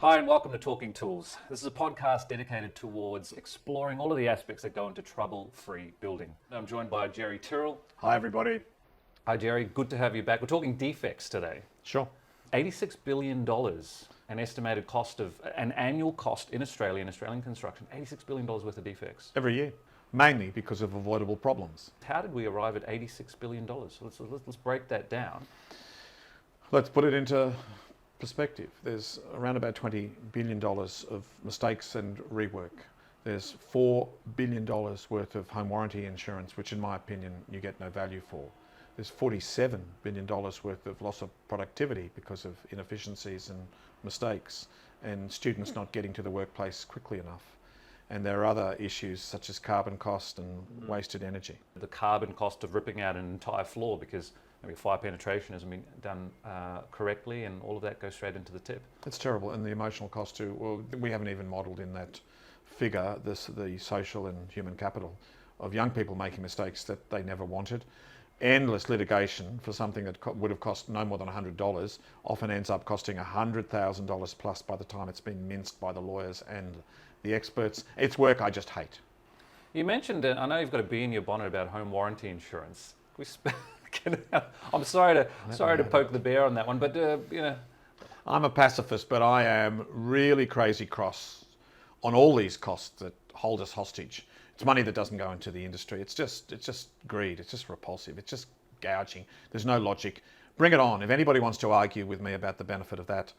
Hi and welcome to Talking Tools. This is a podcast dedicated towards exploring all of the aspects that go into trouble-free building. I'm joined by Jerry Tyrrell. Hi everybody. Hi Jerry, good to have you back. We're talking defects today. Sure. $86 billion, an estimated cost of, an annual cost in Australia, in Australian construction, $86 billion worth of defects. Every year, mainly because of avoidable problems. How did we arrive at $86 billion? Let's break that down. Let's put it into perspective. There's around about $20 billion of mistakes and rework. There's $4 billion worth of home warranty insurance, which in my opinion you get no value for. There's $47 billion worth of loss of productivity because of inefficiencies and mistakes, and students not getting to the workplace quickly enough. And there are other issues such as carbon cost and wasted energy. The carbon cost of ripping out an entire floor because maybe fire penetration hasn't been done correctly, and all of that goes straight into the tip. It's terrible, and the emotional cost too. Well, we haven't even modelled in that figure the social and human capital of young people making mistakes that they never wanted. Endless litigation for something that would have cost no more than $100 often ends up costing $100,000 plus by the time it's been minced by the lawyers and the experts. It's work I just hate. You mentioned, I know you've got a bee in your bonnet about home warranty insurance. I'm sorry to poke the bear on that one, but you know. I'm a pacifist, but I am really crazy cross on all these costs that hold us hostage. It's money that doesn't go into the industry. It's just greed. It's just repulsive. It's just gouging. There's no logic. Bring it on. If anybody wants to argue with me about the benefit of that,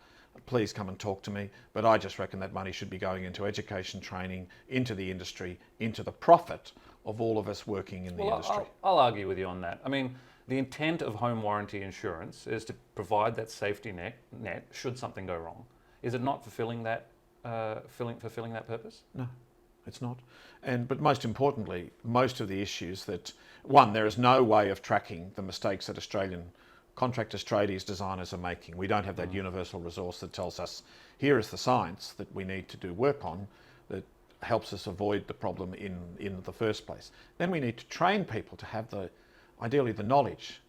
please come and talk to me. But I just reckon that money should be going into education, training, into the industry, into the profit of all of us working in the industry. I'll argue with you on that. I mean, the intent of home warranty insurance is to provide that safety net should something go wrong. Is it not fulfilling that purpose? No, it's not. But most importantly, most of the issues that, one, there is no way of tracking the mistakes that Australian contractors, tradies, designers are making. We don't have that universal resource that tells us, here is the science that we need to do work on that helps us avoid the problem in the first place. Then we need to train people to have ideally the knowledge.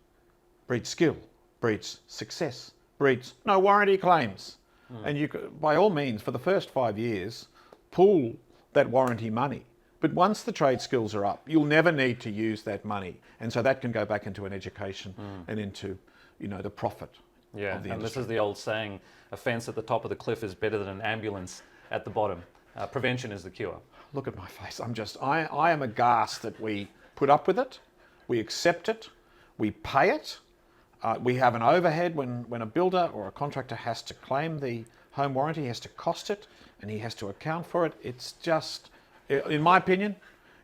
Breeds skill, breeds success, breeds no warranty claims. And you could, by all means, for the first 5 years, pool that warranty money. But once the trade skills are up, you'll never need to use that money. And so that can go back into an education and into, the profit of the industry. And this is the old saying, a fence at the top of the cliff is better than an ambulance at the bottom. Prevention is the cure. Look at my face. I am aghast that we put up with it, we accept it, we pay it. We have an overhead when a builder or a contractor has to claim the home warranty, he has to cost it, and he has to account for it. It's just, in my opinion,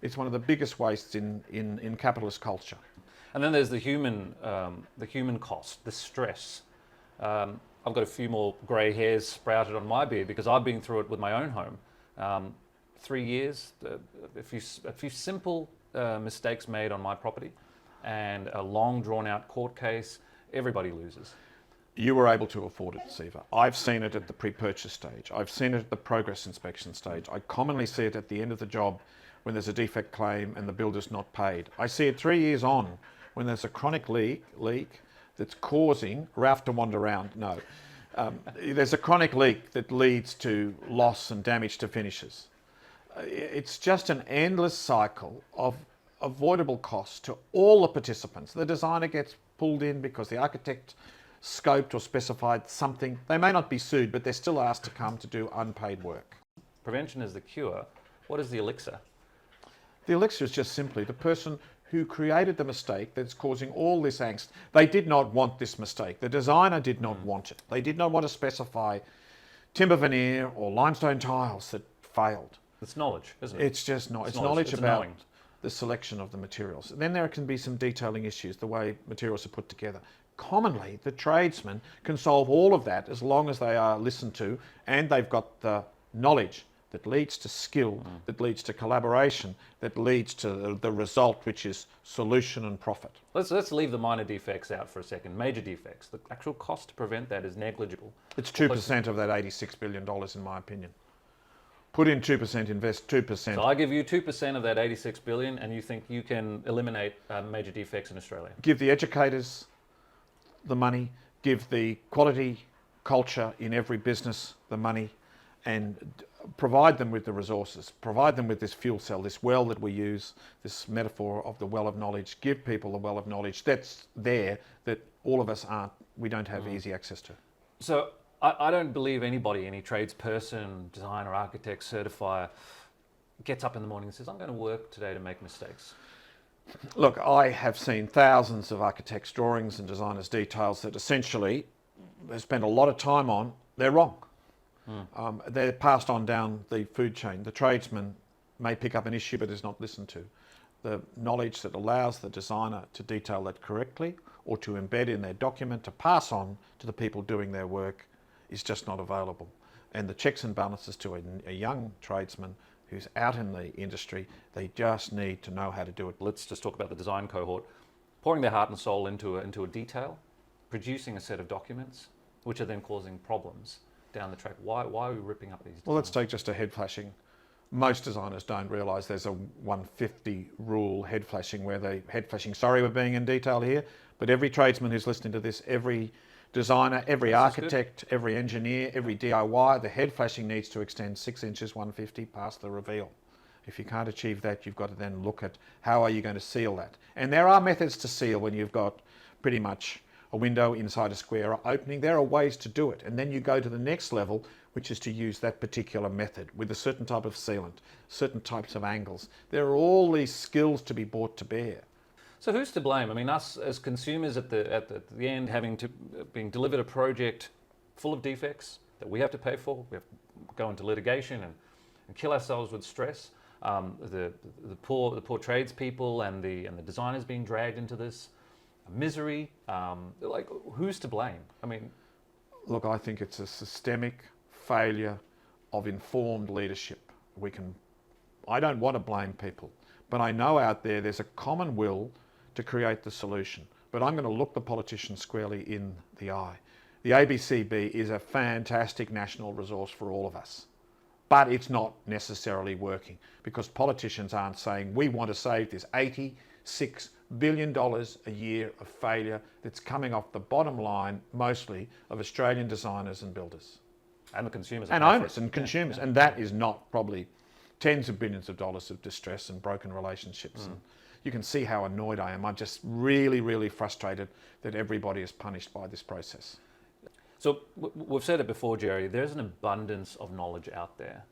it's one of the biggest wastes in capitalist culture. And then there's the human cost, the stress. I've got a few more grey hairs sprouted on my beard because I've been through it with my own home. 3 years, a few simple mistakes made on my property, and a long drawn-out court case. Everybody loses. You were able to afford it, Siva. I've seen it at the pre-purchase stage. I've seen it at the progress inspection stage. I commonly see it at the end of the job when there's a defect claim and the builder's not paid. I see it 3 years on when there's a chronic leak that's causing Ralph to wander around. No. There's a chronic leak that leads to loss and damage to finishes. It's just an endless cycle of avoidable costs to all the participants. The designer gets pulled in because the architect scoped or specified something. They may not be sued, but they're still asked to come to do unpaid work. Prevention is the cure. What is the elixir? The elixir is just simply the person who created the mistake that's causing all this angst. They did not want this mistake. The designer did not want it. They did not want to specify timber veneer or limestone tiles that failed. It's knowledge, isn't it? It's just not. It's knowledge about the selection of the materials. Then there can be some detailing issues, the way materials are put together. Commonly, the tradesmen can solve all of that as long as they are listened to and they've got the knowledge that leads to skill, that leads to collaboration, that leads to the result, which is solution and profit. Let's leave the minor defects out for a second. Major defects, the actual cost to prevent that is negligible. It's 2% of that $86 billion, in my opinion. Put in 2%, invest 2%. So I give you 2% of that 86 billion, and you think you can eliminate major defects in Australia? Give the educators the money, give the quality culture in every business the money, and provide them with the resources, provide them with this fuel cell, this well that we use, this metaphor of the well of knowledge, give people the well of knowledge that's there that all of us we don't have easy access to. So I don't believe anybody, any tradesperson, designer, architect, certifier, gets up in the morning and says, I'm going to work today to make mistakes. Look, I have seen thousands of architects' drawings and designers' details that essentially they spend a lot of time on, they're wrong. They're passed on down the food chain. The tradesman may pick up an issue but is not listened to. The knowledge that allows the designer to detail that correctly or to embed in their document to pass on to the people doing their work is just not available. And the checks and balances to a young tradesman who's out in the industry, they just need to know how to do it. Let's just talk about the design cohort. Pouring their heart and soul into a detail, producing a set of documents, which are then causing problems down the track. Why are we ripping up these designs? Well, let's take just a head flashing. Most designers don't realise there's a 150 rule head flashing where sorry we're being in detail here, but every tradesman who's listening to this, every designer, every architect, every engineer, every DIY, the head flashing needs to extend 6 inches 150 past the reveal. If you can't achieve that, you've got to then look at how are you going to seal that. And there are methods to seal when you've got pretty much a window inside a square opening. There are ways to do it. And then you go to the next level, which is to use that particular method with a certain type of sealant, certain types of angles. There are all these skills to be brought to bear. So who's to blame? I mean, us as consumers at the end being delivered a project full of defects that we have to pay for. We have to go into litigation and kill ourselves with stress. The poor tradespeople and the designers being dragged into this misery. Like, who's to blame? I mean, look, I think it's a systemic failure of informed leadership. I don't want to blame people, but I know out there's a common will to create the solution. But I'm going to look the politicians squarely in the eye. The ABCB is a fantastic national resource for all of us, but it's not necessarily working because politicians aren't saying we want to save this $86 billion a year of failure that's coming off the bottom line mostly of Australian designers and builders. And the consumers. And owners and consumers. Yeah. And that is not probably tens of billions of dollars of distress and broken relationships. And you can see how annoyed I am. I'm just really, really frustrated that everybody is punished by this process. So we've said it before, Jerry, there's an abundance of knowledge out there.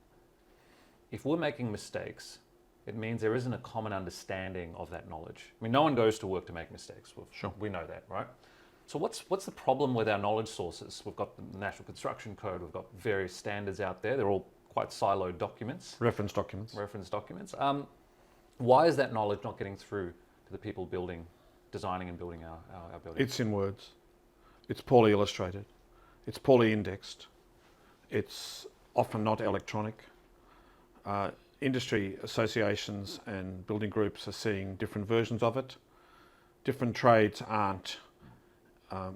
If we're making mistakes, it means there isn't a common understanding of that knowledge. I mean, no one goes to work to make mistakes. Sure. We know that, right? So what's the problem with our knowledge sources? We've got the National Construction Code, we've got various standards out there. They're all quite siloed documents. Reference documents. Why is that knowledge not getting through to the people designing and building our buildings? It's in words. It's poorly illustrated. It's poorly indexed. It's often not electronic. Industry associations and building groups are seeing different versions of it. Different trades aren't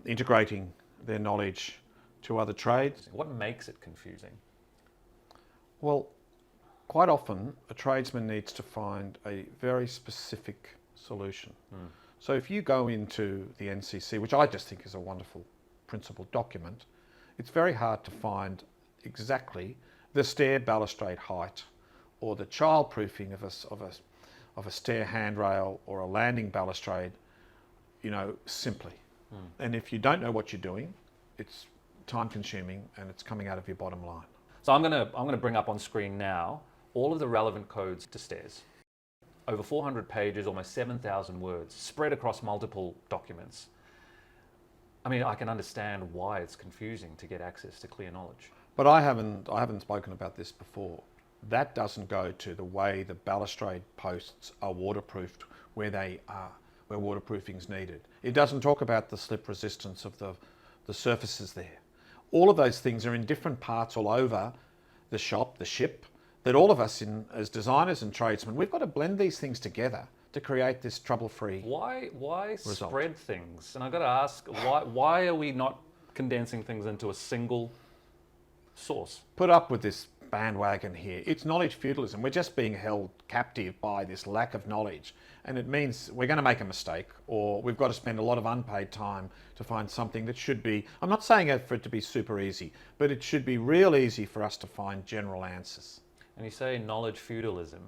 integrating their knowledge to other trades. What makes it confusing? Well, quite often a tradesman needs to find a very specific solution. So if you go into the NCC, which I just think is a wonderful principled document, it's very hard to find exactly the stair balustrade height or the childproofing of a stair handrail or a landing balustrade, simply. And if you don't know what you're doing, it's time consuming and it's coming out of your bottom line. So I'm going to bring up on screen now all of the relevant codes to stairs. Over 400 pages, almost 7,000 words, spread across multiple documents. I mean, I can understand why it's confusing to get access to clear knowledge. But I haven't spoken about this before. That doesn't go to the way the balustrade posts are waterproofed where they are, where waterproofing is needed. It doesn't talk about the slip resistance of the surfaces there. All of those things are in different parts all over the shop, the ship, that all of us as designers and tradesmen, we've got to blend these things together to create this trouble-free Why result. Spread things? And I've got to ask, why are we not condensing things into a single source? Put up with this bandwagon here. It's knowledge feudalism. We're just being held captive by this lack of knowledge. And it means we're going to make a mistake, or we've got to spend a lot of unpaid time to find something that should be, I'm not saying for it to be super easy, but it should be real easy for us to find general answers. And you say knowledge feudalism.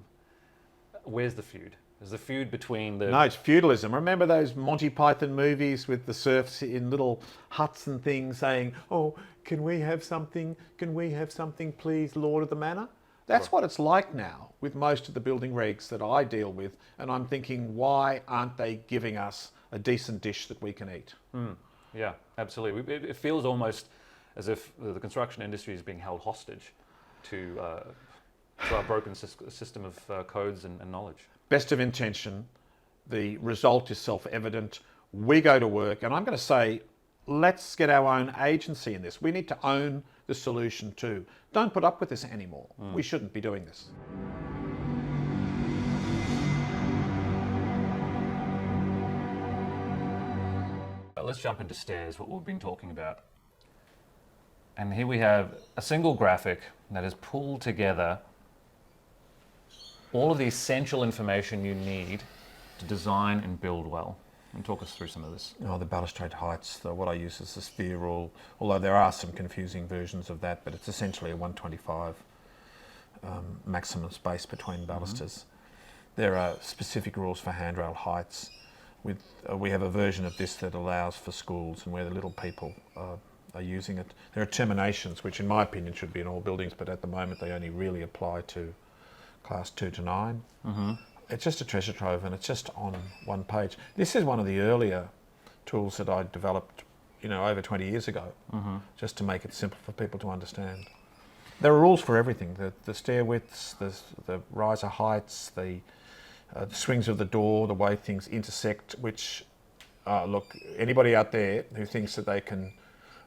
Where's the feud? Is the feud between the... No, it's feudalism. Remember those Monty Python movies with the serfs in little huts and things saying, oh, can we have something? Can we have something, please, Lord of the Manor? That's what it's like now with most of the building regs that I deal with. And I'm thinking, why aren't they giving us a decent dish that we can eat? Yeah, absolutely. It feels almost as if the construction industry is being held hostage to our broken system of codes and knowledge. Best of intention, the result is self-evident. We go to work, and I'm going to say, let's get our own agency in this. We need to own the solution too. Don't put up with this anymore. We shouldn't be doing this. Let's jump into stairs, what we've been talking about. And here we have a single graphic that has pulled together all of the essential information you need to design and build well. And talk us through some of this. Oh, the balustrade heights, what I use is the sphere rule, although there are some confusing versions of that, but it's essentially a 125 maximum space between balusters. There are specific rules for handrail heights. We have a version of this that allows for schools and where the little people are using it. There are terminations, which in my opinion should be in all buildings, but at the moment they only really apply to class 2 to 9. It's just a treasure trove, and it's just on one page. This is one of the earlier tools that I developed, over 20 years ago, just to make it simple for people to understand. There are rules for everything: the stair widths, the riser heights, the swings of the door, the way things intersect. Which, look, anybody out there who thinks that they can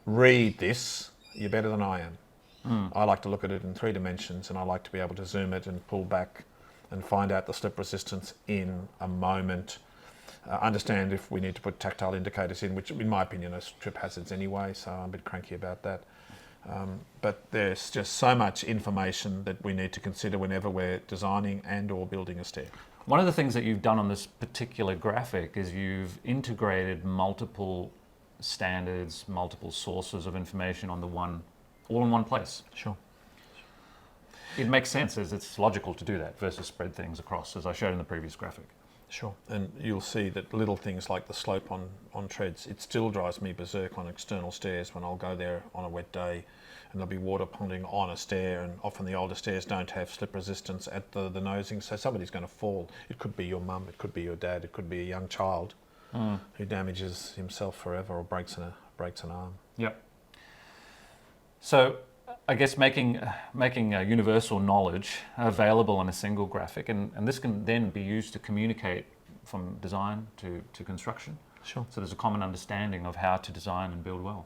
read this, you're better than I am. I like to look at it in 3 dimensions, and I like to be able to zoom it and pull back and find out the slip resistance in a moment. Understand if we need to put tactile indicators in, which in my opinion are trip hazards anyway, so I'm a bit cranky about that. But there's just so much information that we need to consider whenever we're designing and or building a stair. One of the things that you've done on this particular graphic is you've integrated multiple standards, multiple sources of information on all in one place. Sure. It makes sense, as it's logical to do that versus spread things across, as I showed in the previous graphic. Sure, and you'll see that little things like the slope on treads, it still drives me berserk on external stairs when I'll go there on a wet day and there'll be water ponding on a stair, and often the older stairs don't have slip resistance at the nosing, so somebody's going to fall. It could be your mum, it could be your dad, it could be a young child who damages himself forever or breaks an arm. Yep. So I guess making universal knowledge available on a single graphic, and this can then be used to communicate from design to construction. Sure. So there's a common understanding of how to design and build well.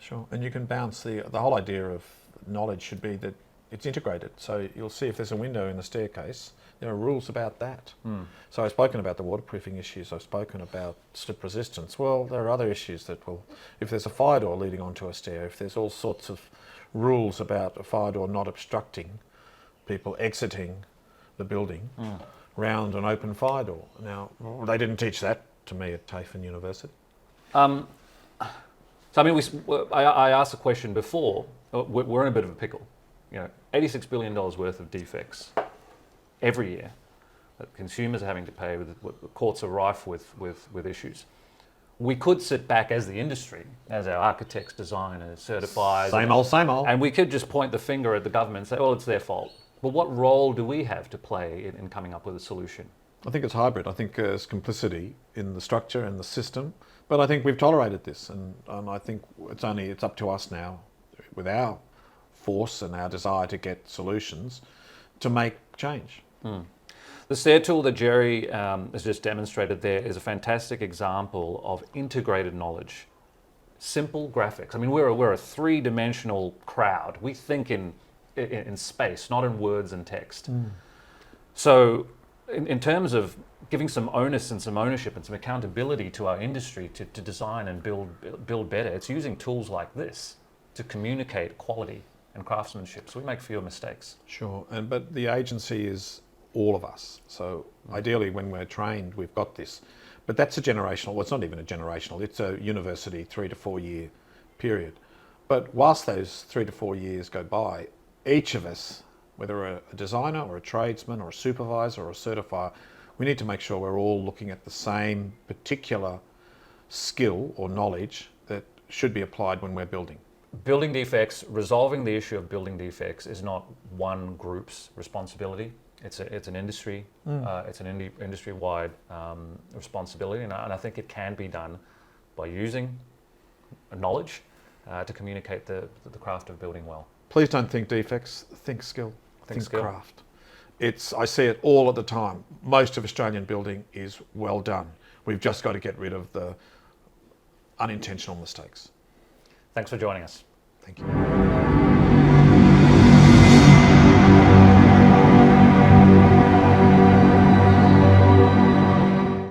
Sure, and you can bounce the whole idea of knowledge should be that it's integrated. So you'll see if there's a window in the staircase, there are rules about that. So I've spoken about the waterproofing issues, I've spoken about slip resistance. Well, there are other issues that will, if there's a fire door leading onto a stair, if there's all sorts of rules about a fire door not obstructing people exiting the building round an open fire door. Now, they didn't teach that to me at TAFE University. So I mean, I asked a question before. We're in a bit of a pickle. $86 billion worth of defects every year that consumers are having to pay. The courts are rife with issues. We could sit back as the industry, as our architects, designers, certifiers. Same old. And we could just point the finger at the government and say, well, it's their fault. But what role do we have to play in coming up with a solution? I think it's hybrid. I think there's complicity in the structure and the system, but I think we've tolerated this, and I think it's up to us now, with our force and our desire to get solutions, to make change. The stair tool that Jerry has just demonstrated there is a fantastic example of integrated knowledge. Simple graphics. I mean, we're a 3-dimensional crowd. We think in space, not in words and text. So in terms of giving some onus and some ownership and some accountability to our industry to design and build better, it's using tools like this to communicate quality and craftsmanship, so we make fewer mistakes. Sure, but the agency is all of us. So ideally, when we're trained, we've got this. But that's a generational. Well, it's not even a generational. It's a university 3 to 4 year period. But whilst those 3 to 4 years go by, each of us, whether a designer or a tradesman or a supervisor or a certifier, we need to make sure we're all looking at the same particular skill or knowledge that should be applied when we're building. Building defects, resolving the issue of building defects is not one group's responsibility. It's an industry, it's an industry-wide responsibility, and I think it can be done by using knowledge to communicate the craft of building well. Please don't think defects, think skill, think skill. craft. I see it all at the time. Most of Australian building is well done. We've just got to get rid of the unintentional mistakes. Thanks for joining us. Thank you.